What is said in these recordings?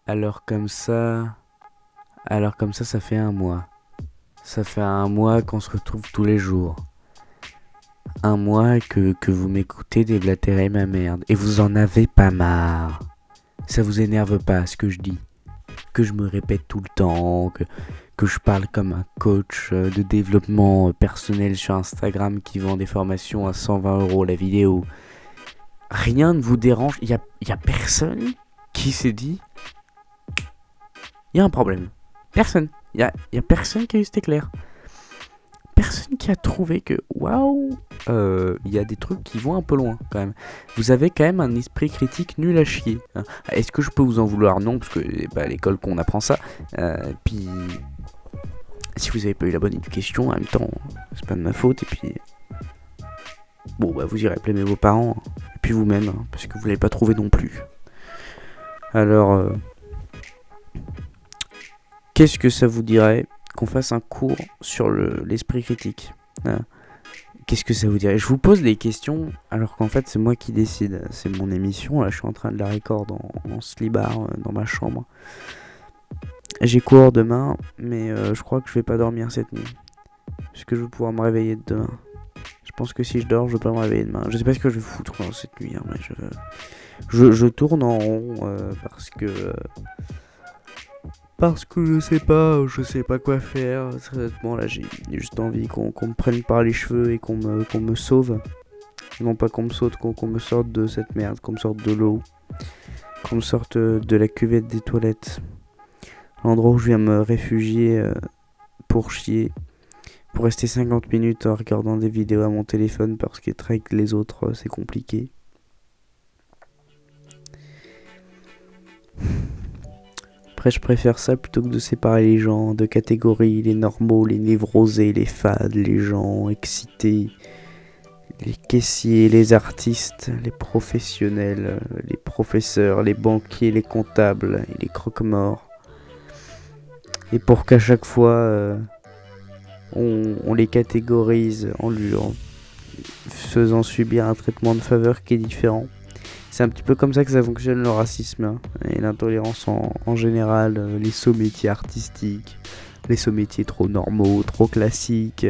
Alors comme ça, ça fait un mois. Ça fait un mois qu'on se retrouve tous les jours. Un mois que vous m'écoutez déblatérer ma merde. Et vous en avez pas marre. Ça vous énerve pas ce que je dis. Que je me répète tout le temps, que je parle comme un coach de développement personnel sur Instagram qui vend des formations à 120 € la vidéo. Rien ne vous dérange. Y a personne qui s'est dit il y a un problème. Personne. Y a personne qui a eu cet éclair. Personne qui a trouvé que waouh, il y a des trucs qui vont un peu loin quand même. Vous avez quand même un esprit critique nul à chier. Hein. Est-ce que je peux vous en vouloir? Non, parce que à l'école qu'on apprend ça. Puis si vous avez pas eu la bonne éducation, en même temps, c'est pas de ma faute. Et puis bon, bah vous irez blâmer vos parents, hein. Et puis vous-même, hein, parce que vous l'avez pas trouvé non plus. Alors, qu'est-ce que ça vous dirait qu'on fasse un cours sur l'esprit critique? Hein. Qu'est-ce que ça vous dirait? Je vous pose des questions alors qu'en fait c'est moi qui décide. C'est mon émission, là je suis en train de la record en slibard dans ma chambre. J'ai cours demain, mais je crois que je vais pas dormir cette nuit. Parce que je vais pouvoir me réveiller demain. Je pense que si je dors, je vais pas me réveiller demain. Je sais pas ce que je vais foutre cette nuit, hein, mais je tourne en rond parce que je sais pas quoi faire. Sérieusement, là, j'ai juste envie qu'on me prenne par les cheveux et qu'on me sauve. Non pas qu'on me saute, qu'on me sorte de cette merde, qu'on me sorte de l'eau, qu'on me sorte de la cuvette des toilettes. L'endroit où je viens me réfugier pour chier, pour rester 50 minutes en regardant des vidéos à mon téléphone parce qu'être avec les autres, c'est compliqué. Après, je préfère ça plutôt que de séparer les gens de catégories, les normaux, les névrosés, les fades, les gens excités, les caissiers, les artistes, les professionnels, les professeurs, les banquiers, les comptables et les croque-morts. Et pour qu'à chaque fois, on les catégorise en faisant subir un traitement de faveur qui est différent. C'est un petit peu comme ça que ça fonctionne le racisme, hein, et l'intolérance en général, les sous-métiers artistiques, les sous-métiers trop normaux, trop classiques,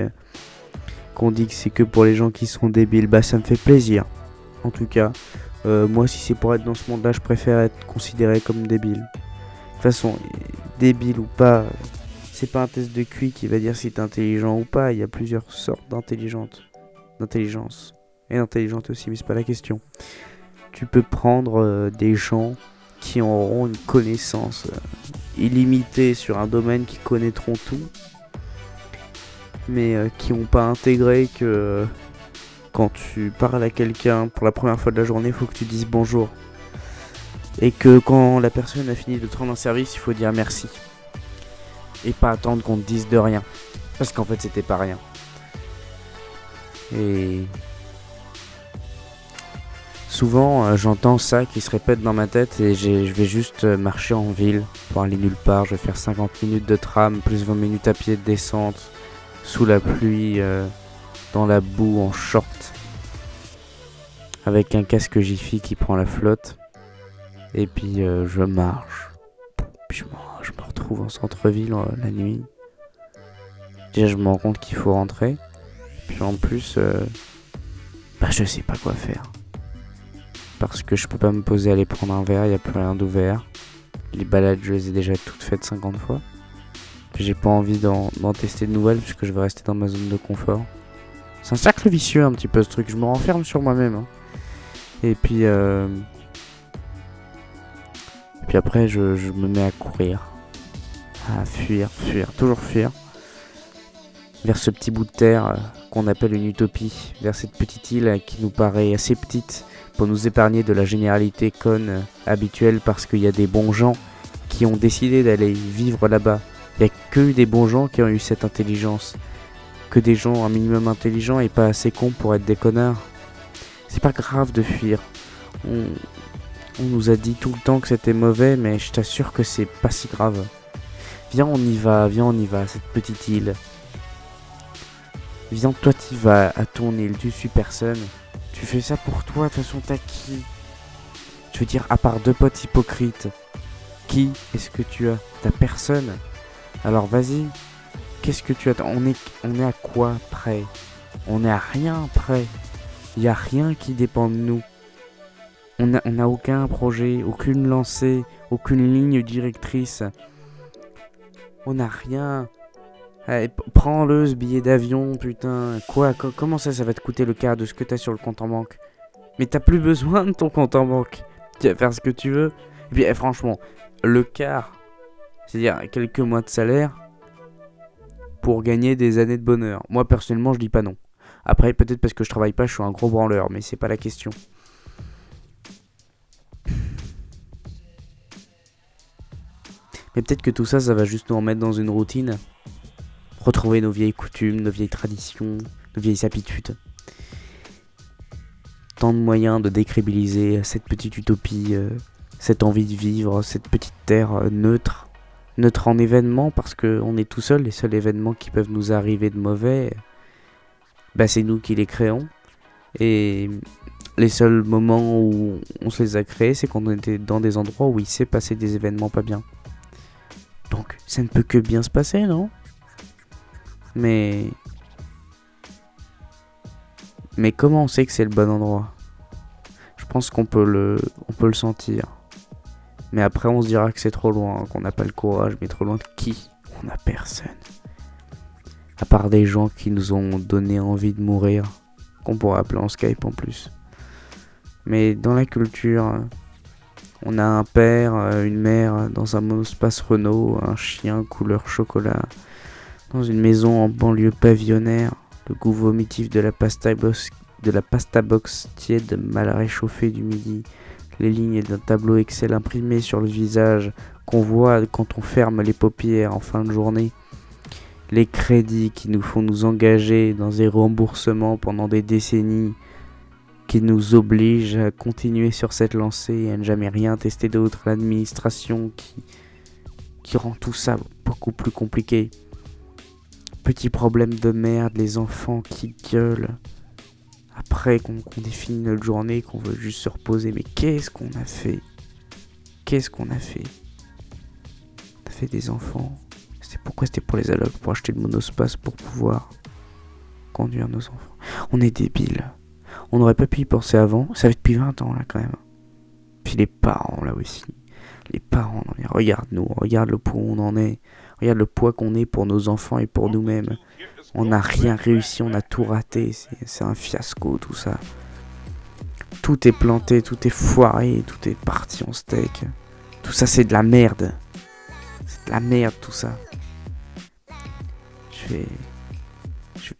qu'on dit que c'est que pour les gens qui sont débiles. Bah ça me fait plaisir. En tout cas, moi si c'est pour être dans ce monde-là, je préfère être considéré comme débile. De toute façon, débile ou pas, c'est pas un test de QI qui va dire si t'es intelligent ou pas. Il y a plusieurs sortes d'intelligence. Et intelligente aussi, mais c'est pas la question. Tu peux prendre des gens qui auront une connaissance illimitée sur un domaine, qui connaîtront tout, mais qui n'ont pas intégré que quand tu parles à quelqu'un pour la première fois de la journée, il faut que tu dises bonjour. Et que quand la personne a fini de te rendre un service, il faut dire merci. Et pas attendre qu'on te dise de rien. Parce qu'en fait, c'était pas rien. Et souvent, j'entends ça qui se répète dans ma tête et je vais juste marcher en ville pour aller nulle part. Je vais faire 50 minutes de tram, plus 20 minutes à pied de descente, sous la pluie, dans la boue, en short, avec un casque Jiffy qui prend la flotte. Et puis je marche. Puis je me retrouve en centre-ville la nuit. Déjà, je me rends compte qu'il faut rentrer. Puis en plus, je sais pas quoi faire. Parce que je peux pas me poser aller prendre un verre, y a plus rien d'ouvert. Les balades, je les ai déjà toutes faites 50 fois. Puis j'ai pas envie d'en tester de nouvelles puisque je vais rester dans ma zone de confort. C'est un cercle vicieux un petit peu ce truc, je me renferme sur moi-même. Hein. Et puis après je me mets à courir. À fuir, toujours fuir. Vers ce petit bout de terre qu'on appelle une utopie. Vers cette petite île qui nous paraît assez petite pour nous épargner de la généralité conne habituelle parce qu'il y a des bons gens qui ont décidé d'aller vivre là-bas. Il n'y a que des bons gens qui ont eu cette intelligence. Que des gens un minimum intelligents et pas assez cons pour être des connards. C'est pas grave de fuir. On nous a dit tout le temps que c'était mauvais, mais je t'assure que c'est pas si grave. Viens on y va, cette petite île. Viens, toi t'y vas à ton île, tu suis personne. Tu fais ça pour toi, de toute façon t'as qui? Je veux dire, à part deux potes hypocrites Qui est-ce que tu as? T'as personne. Alors vas-y, qu'est-ce que tu attends? On est à quoi près? On est à rien près. Il n'y a rien qui dépend de nous. On a aucun projet, aucune lancée, aucune ligne directrice. On n'a rien. Allez, prends-le ce billet d'avion, putain. Quoi? Comment ça va te coûter le quart de ce que t'as sur le compte en banque? Mais t'as plus besoin de ton compte en banque. Tu vas faire ce que tu veux. Et puis franchement, le quart, c'est-à-dire quelques mois de salaire pour gagner des années de bonheur. Moi personnellement, je dis pas non. Après, peut-être parce que je travaille pas, je suis un gros branleur, mais c'est pas la question. Mais peut-être que tout ça, ça va juste nous remettre dans une routine. Retrouver nos vieilles coutumes, nos vieilles traditions, nos vieilles habitudes. Tant de moyens de décrédibiliser cette petite utopie, cette envie de vivre, cette petite terre neutre. Neutre en événements parce qu'on est tout seul. Les seuls événements qui peuvent nous arriver de mauvais, bah, c'est nous qui les créons. Et les seuls moments où on se les a créés, c'est quand on était dans des endroits où il s'est passé des événements pas bien. Donc ça ne peut que bien se passer, non? Mais comment on sait que c'est le bon endroit? Je pense qu'on peut le sentir. Mais après on se dira que c'est trop loin, qu'on n'a pas le courage. Mais trop loin de qui? On n'a personne. À part des gens qui nous ont donné envie de mourir, qu'on pourrait appeler en Skype en plus. Mais dans la culture, on a un père, une mère dans un monospace Renault, un chien couleur chocolat, dans une maison en banlieue pavillonnaire, le goût vomitif de la pasta box tiède mal réchauffée du midi, les lignes d'un tableau Excel imprimé sur le visage qu'on voit quand on ferme les paupières en fin de journée, les crédits qui nous font nous engager dans des remboursements pendant des décennies, qui nous obligent à continuer sur cette lancée et à ne jamais rien tester d'autre, l'administration qui rend tout ça beaucoup plus compliqué. Petits problèmes de merde, les enfants qui gueulent après qu'on ait fini notre journée, qu'on veut juste se reposer. Mais qu'est-ce qu'on a fait? Qu'est-ce qu'on a fait? On a fait des enfants. C'était pour les allocs, pour acheter le monospace, pour pouvoir conduire nos enfants. On est débiles. On n'aurait pas pu y penser avant. Ça fait depuis 20 ans là quand même. Puis les parents là aussi. Les parents, non, mais regarde-nous, regarde le poids où on en est. Regarde le poids qu'on est pour nos enfants et pour nous-mêmes. On n'a rien réussi, on a tout raté. C'est un fiasco tout ça. Tout est planté, tout est foiré, tout est parti en steak. Tout ça c'est de la merde. C'est de la merde tout ça.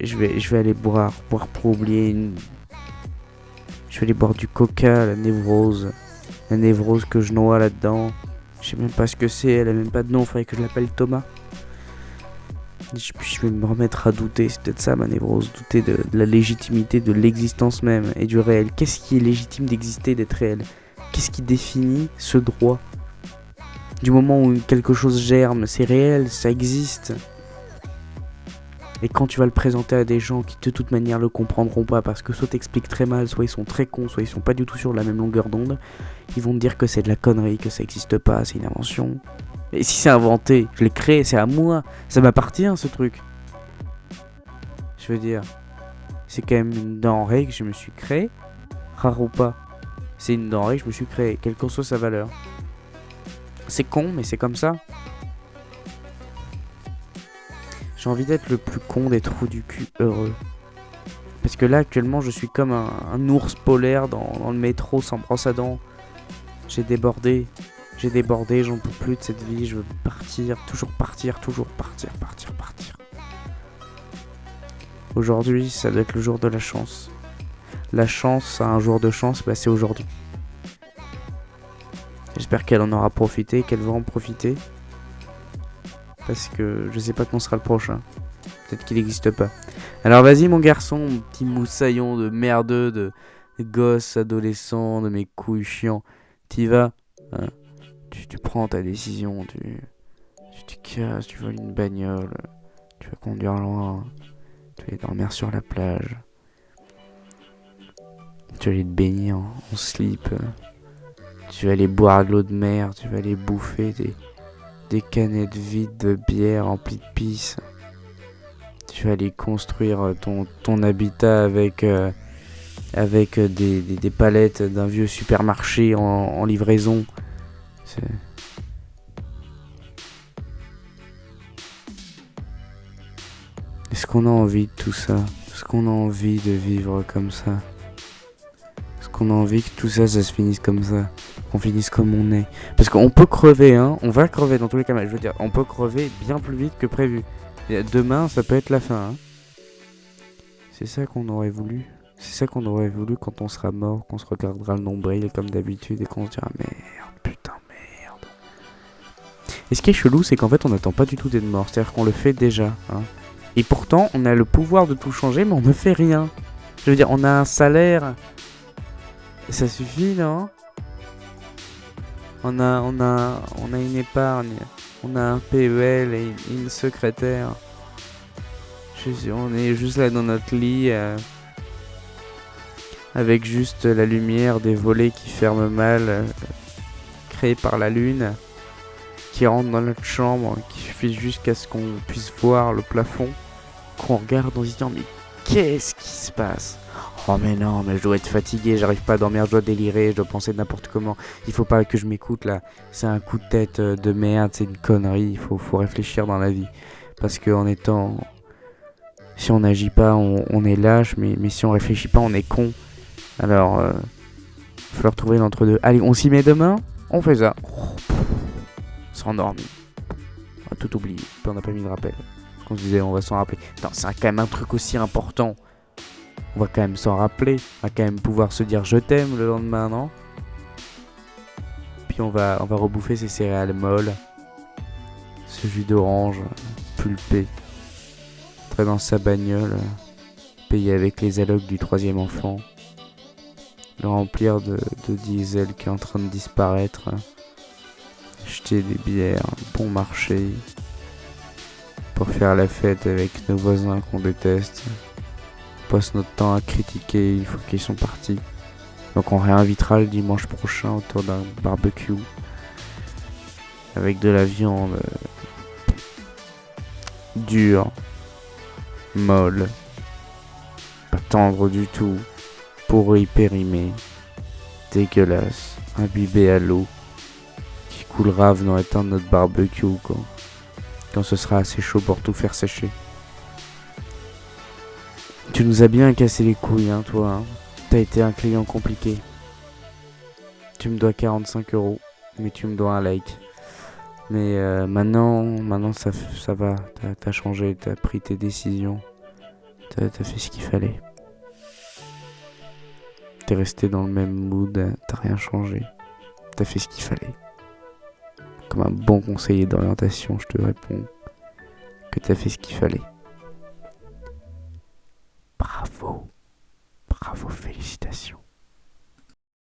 Je vais aller boire pour oublier Je vais aller boire du coca, la névrose. La névrose que je noie là-dedans. Je sais même pas ce que c'est, elle a même pas de nom, faudrait que je l'appelle Thomas. Je vais me remettre à douter, c'est peut-être ça ma névrose, douter de la légitimité de l'existence même et du réel. Qu'est-ce qui est légitime d'exister, d'être réel? Qu'est-ce qui définit ce droit? Du moment où quelque chose germe, c'est réel, ça existe. Et quand tu vas le présenter à des gens qui de toute manière le comprendront pas parce que soit t'expliques très mal, soit ils sont très cons, soit ils sont pas du tout sur la même longueur d'onde, ils vont te dire que c'est de la connerie, que ça existe pas, c'est une invention. Et si c'est inventé, je l'ai créé, c'est à moi, ça m'appartient ce truc. Je veux dire, c'est quand même une denrée que je me suis créée, rare ou pas. C'est une denrée que je me suis créée, quelle que soit sa valeur. C'est con, mais c'est comme ça. J'ai envie d'être le plus con des trous du cul heureux. Parce que là, actuellement, je suis comme un ours polaire dans le métro sans brosse à dents. J'ai débordé, j'en peux plus de cette vie. Je veux partir, toujours partir. Aujourd'hui, ça doit être le jour de la chance. La chance a un jour de chance, bah c'est aujourd'hui. J'espère qu'elle en aura profité, qu'elle va en profiter. Parce que je sais pas quand sera le prochain. Peut-être qu'il n'existe pas. Alors vas-y mon garçon, mon petit moussaillon de merdeux, de gosse adolescent, de mes couilles chiants. T'y vas, hein, tu prends ta décision, tu te casses, tu voles une bagnole, tu vas conduire loin, tu vas aller dormir sur la plage. Tu vas aller te baigner en slip. Tu vas aller boire de l'eau de mer, tu vas aller bouffer des canettes vides de bière remplies de pisse. Tu vas aller construire ton habitat avec des palettes d'un vieux supermarché en livraison. Est-ce qu'on a envie de tout ça? Est-ce qu'on a envie de vivre comme ça? Est-ce qu'on a envie que tout ça, ça se finisse comme ça? Qu'on finisse comme on est? Parce qu'on peut crever, hein. On va crever dans tous les cas. Je veux dire, on peut crever bien plus vite que prévu. Et demain, ça peut être la fin, hein. C'est ça qu'on aurait voulu. C'est ça qu'on aurait voulu quand on sera mort, qu'on se regardera le nombril comme d'habitude et qu'on se dira merde, putain, merde. Et ce qui est chelou, c'est qu'en fait, on n'attend pas du tout d'être mort. C'est-à-dire qu'on le fait déjà, hein. Et pourtant, on a le pouvoir de tout changer, mais on ne fait rien. Je veux dire, on a un salaire. Ça suffit, non? On a une épargne. On a un PEL et une secrétaire. On est juste là dans notre lit. Avec juste la lumière des volets qui ferment mal. Créés par la lune. Qui rentre dans notre chambre. Qui suffit jusqu'à ce qu'on puisse voir le plafond. Qu'on regarde en se disant mais qu'est-ce qui se passe? Oh mais non, mais je dois être fatigué, j'arrive pas à dormir, je dois délirer, je dois penser n'importe comment. Il faut pas que je m'écoute là, c'est un coup de tête de merde, c'est une connerie, il faut réfléchir dans la vie. Parce que en étant... Si on n'agit pas, on est lâche, mais si on réfléchit pas, on est con. Alors, il va falloir trouver l'entre-deux. Allez, on s'y met demain? On fait ça. On s'est endormi. On a tout oublié, puis on n'a pas mis de rappel. On se disait on va s'en rappeler. Non, c'est quand même un truc aussi important. On va quand même s'en rappeler. On va quand même pouvoir se dire je t'aime le lendemain, non? Puis on va rebouffer ces céréales molles. Ce jus d'orange pulpé. Entrer dans sa bagnole. Payer avec les allocs du troisième enfant. Le remplir de diesel qui est en train de disparaître. Acheter des bières bon marché. Pour faire la fête avec nos voisins qu'on déteste. On passe notre temps à critiquer une fois qu'ils sont partis. Donc on réinvitera le dimanche prochain autour d'un barbecue. Avec de la viande dure, molle, pas tendre du tout, pourrie, périmée, dégueulasse, imbibée à l'eau, qui coulera venant éteindre notre barbecue quand ce sera assez chaud pour tout faire sécher. Tu nous as bien cassé les couilles, hein, toi. Hein. T'as été un client compliqué. Tu me dois 45 €, mais tu me dois un like. Mais maintenant ça va. T'as changé, t'as pris tes décisions. T'as fait ce qu'il fallait. T'es resté dans le même mood, t'as rien changé. T'as fait ce qu'il fallait. Comme un bon conseiller d'orientation, je te réponds que t'as fait ce qu'il fallait. Bravo, félicitations.